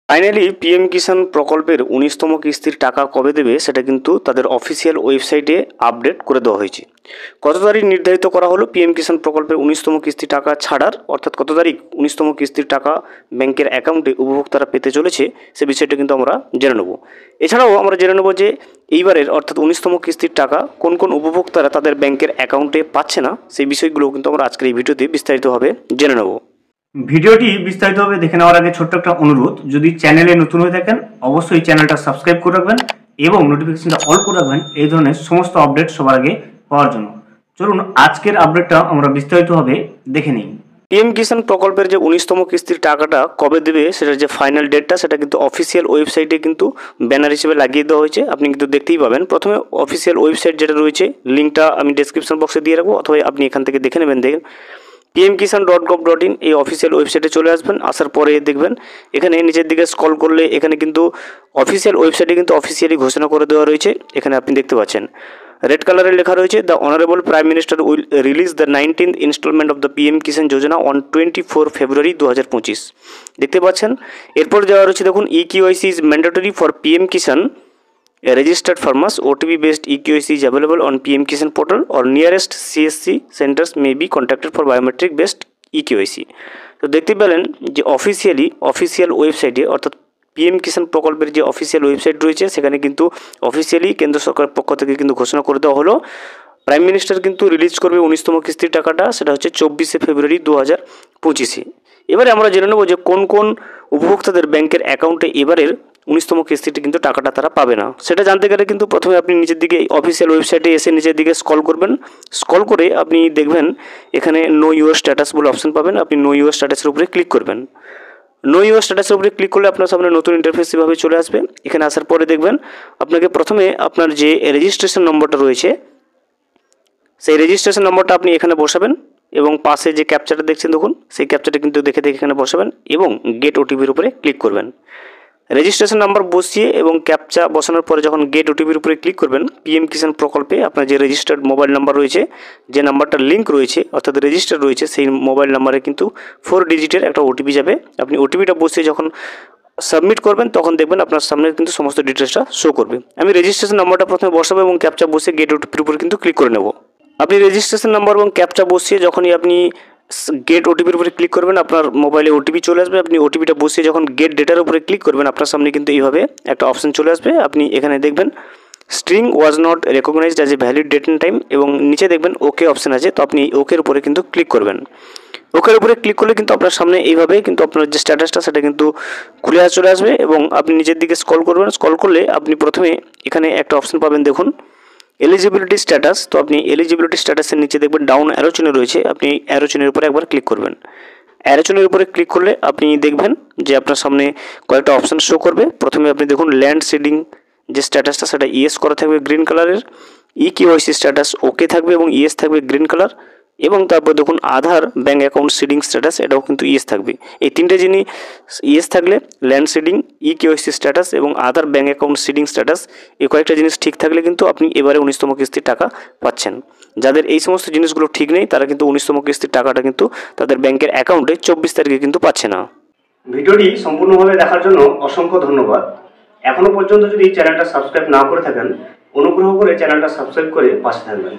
Finally PM কিষাণ প্রকল্পের 19তম কিস্তির টাকা কবে দেবে সেটা কিন্তু তাদের অফিসিয়াল ওয়েবসাইটে আপডেট করে দেওয়া হয়েছে। কত তারিখ নির্ধারিত করা হলো পিএম কিষাণ প্রকল্পের 19তম কিস্তি টাকা ছাড়ার, অর্থাৎ কত তারিখ 19তম কিস্তির টাকা ব্যাংকের অ্যাকাউন্টে উপভোক্তারা পেতে চলেছে সে বিষয়টা কিন্তু আমরা জেনে নেব। এছাড়াও আমরা জেনে নেব যে এইবারের অর্থাৎ 19তম কিস্তির টাকা কোন কোন উপভোক্তারা তাদের ব্যাংকের অ্যাকাউন্টে পাচ্ছে না সেই বিষয়গুলো কিন্তু আমরা আজকের এই ভিডিওতে বিস্তারিতভাবে জেনে নেব। ভিডিওটি বিস্তারিতভাবে দেখে নেওয়ার আগে ছোট্ট একটা অনুরোধ, যদি চ্যানেলে নতুন হয়ে থাকেন অবশ্যই চ্যানেলটা সাবস্ক্রাইব করে রাখবেন এবং নোটিফিকেশনটা অল করে রাখবেন এই ধরনের সমস্ত আপডেট সবার আগে পাওয়ার জন্য। চলুন আজকের আপডেটটা আমরা বিস্তারিতভাবে দেখে নিই। পিএম কিষাণ প্রকল্পের যে 19তম কিস্তির টাকাটা কবে দেবে সেটার যে ফাইনাল ডেটটা সেটা কিন্তু অফিসিয়াল ওয়েবসাইটে কিন্তু ব্যানার হিসেবে লাগিয়ে দেওয়া হয়েছে, আপনি কিন্তু দেখতেই পাবেন। প্রথমে অফিসিয়াল ওয়েবসাইট যেটা রয়েছে লিঙ্কটা আমি ডেসক্রিপশন বক্সে দিয়ে রাখবো, অথবা আপনি এখান থেকে দেখে নেবেন। দেখেন pmkisan.gov.in এই অফিসিয়াল ওয়েবসাইটে চলে আসবেন। আসার পরে দেখবেন এখানে নিচের দিকে স্ক্রল করলে এখানে কিন্তু অফিসিয়াল ওয়েবসাইটে কিন্তু অফিসিয়ালি ঘোষণা করে দেওয়া রয়েছে। এখানে আপনি দেখতে পাচ্ছেন রেড কালারে লেখা রয়েছে the honourable prime minister will release the 19th instalment of the PM Kisan Yojana on 24 February 2025। দেখতে পাচ্ছেন এরপর দেওয়া রয়েছে দেখুন EKYC is mandatory for PM Kisan registered farmers. OTP based EKYC is available on PM Kisan portal or nearest CSC centers may be contacted for biometric based EKYC। তো দেখতে পেলেন যে অফিসিয়াল ওয়েবসাইটে অর্থাৎ পিএম কিষাণ প্রকল্পের যে অফিসিয়াল ওয়েবসাইট রয়েছে সেখানে কিন্তু অফিসিয়ালি কেন্দ্র সরকারের পক্ষ থেকে কিন্তু ঘোষণা করে দেওয়া হলো প্রাইম মিনিস্টার কিন্তু রিলিজ করবে 19তম কিস্তির টাকাটা, সেটা হচ্ছে 24 ফেব্রুয়ারি 2025। এবারে আমরা জেনে নেব যে কোন কোন উপভোক্তাদের ব্যাংকের অ্যাকাউন্টে এবারের 19তম কিস্তিটি কিন্তু টাকাটা তারা পাবে না। সেটা জানতে গেলে কিন্তু প্রথমে আপনি নিচের দিকে অফিসিয়াল ওয়েবসাইটে এসে নিচের দিকে স্ক্রল করবেন। স্ক্রল করে আপনি দেখবেন এখানে নো ইউর স্ট্যাটাস বলে অপশন পাবেন, আপনি নো ইউর স্ট্যাটাসের উপরে ক্লিক করবেন। নো ইউর স্ট্যাটাসের উপরে ক্লিক করলে আপনার সামনে নতুন ইন্টারফেস এভাবে চলে আসবে। এখানে আসার পরে দেখবেন আপনাকে প্রথমে আপনার যে রেজিস্ট্রেশন নম্বরটা রয়েছে সেই রেজিস্ট্রেশন নম্বরটা আপনি এখানে বসাবেন এবং পাশে যে ক্যাপচারটা দেখছেন দেখুন সেই ক্যাপচারটা কিন্তু দেখে এখানে বসাবেন এবং গেট ওটিপির উপরে ক্লিক করবেন। রেজিস্ট্রেশন নাম্বার বসিয়ে এবং ক্যাপচা বসানোর পরে যখন গেট ওটিপির উপরে ক্লিক করবেন পিএম কিষাণ প্রকল্পে আপনার যে রেজিস্টার্ড মোবাইল নাম্বার রয়েছে, যে নাম্বারটা লিঙ্ক রয়েছে অর্থাৎ রেজিস্টার রয়েছে সেই মোবাইল নাম্বারে কিন্তু 4 ডিজিটের একটা ওটিপি যাবে। আপনি ওটিপিটা বসিয়ে যখন সাবমিট করবেন তখন দেখবেন আপনার সামনে কিন্তু সমস্ত ডিটেলসটা শো করবে। আমি রেজিস্ট্রেশন নাম্বারটা প্রথমে বসাবো এবং ক্যাপচা বসিয়ে গেট ওটিপির উপরে কিন্তু ক্লিক করে নেব। আপনি রেজিস্ট্রেশন নাম্বার এবং ক্যাপচা বসিয়ে যখনই আপনি গেট ওটিপির উপরে ক্লিক করবেন আপনার মোবাইলে ওটিপি চলে আসবে। আপনি ওটিপিটা বসিয়ে যখন গেট ডেটার উপরে ক্লিক করবেন আপনার সামনে কিন্তু এইভাবে একটা অপশন চলে আসবে। আপনি এখানে দেখবেন string was not recognised as a valid date and time এবং নিচে দেখবেন ওকে অপশন আছে, তো আপনি ওকের উপরে কিন্তু ক্লিক করবেন। ওকের উপরে ক্লিক করলে কিন্তু আপনার সামনে এইভাবে কিন্তু আপনার যে স্ট্যাটাসটা সেটা কিন্তু খুলে চলে আসবে এবং আপনি নিচের দিকে স্ক্রল করবেন। স্ক্রল করলে আপনি প্রথমে এখানে একটা অপশন পাবেন দেখুন এলিজিবিলিটি স্ট্যাটাস। তো আপনি এলিজিবিলিটি স্ট্যাটাসের নিচে দেখবেন ডাউন অ্যারো চিহ্ন রয়েছে, আপনি অ্যারো চিহ্নের উপরে একবার ক্লিক করবেন। অ্যারো চিহ্নের উপরে ক্লিক করলে আপনি দেখবেন যে আপনার সামনে কয়েকটা অপশান শো করবে। প্রথমে আপনি দেখুন ল্যান্ড সিডিং যে স্ট্যাটাসটা সেটা ইয়েস করা থাকবে গ্রিন কালারের, EKYC স্ট্যাটাস ওকে থাকবে এবং ইয়েস থাকবে গ্রিন কালার, এবং তারপর দেখুন আধার ব্যাঙ্ক অ্যাকাউন্ট সিডিং স্ট্যাটাস এটাও কিন্তু ইয়েস থাকবে। এই তিনটে জিনিস ইয়েস থাকলে ল্যান্ড সিডিং, EKYC স্ট্যাটাস এবং আধার ব্যাঙ্ক অ্যাকাউন্ট সিডিং স্ট্যাটাস এই কয়েকটা জিনিস ঠিক থাকলে কিন্তু আপনি এবারে 19তম কিস্তির টাকা পাচ্ছেন। যাদের এই সমস্ত জিনিসগুলো ঠিক নেই তারা কিন্তু 19তম কিস্তির টাকাটা কিন্তু তাদের ব্যাংকের অ্যাকাউন্টে 24 তারিখে কিন্তু পাচ্ছে না। ভিডিওটি সম্পূর্ণভাবে দেখার জন্য অসংখ্য ধন্যবাদ। এখনও পর্যন্ত যদি চ্যানেলটা সাবস্ক্রাইব না করে থাকেন অনুগ্রহ করে চ্যানেলটা সাবস্ক্রাইব করে পাশে থাকবেন।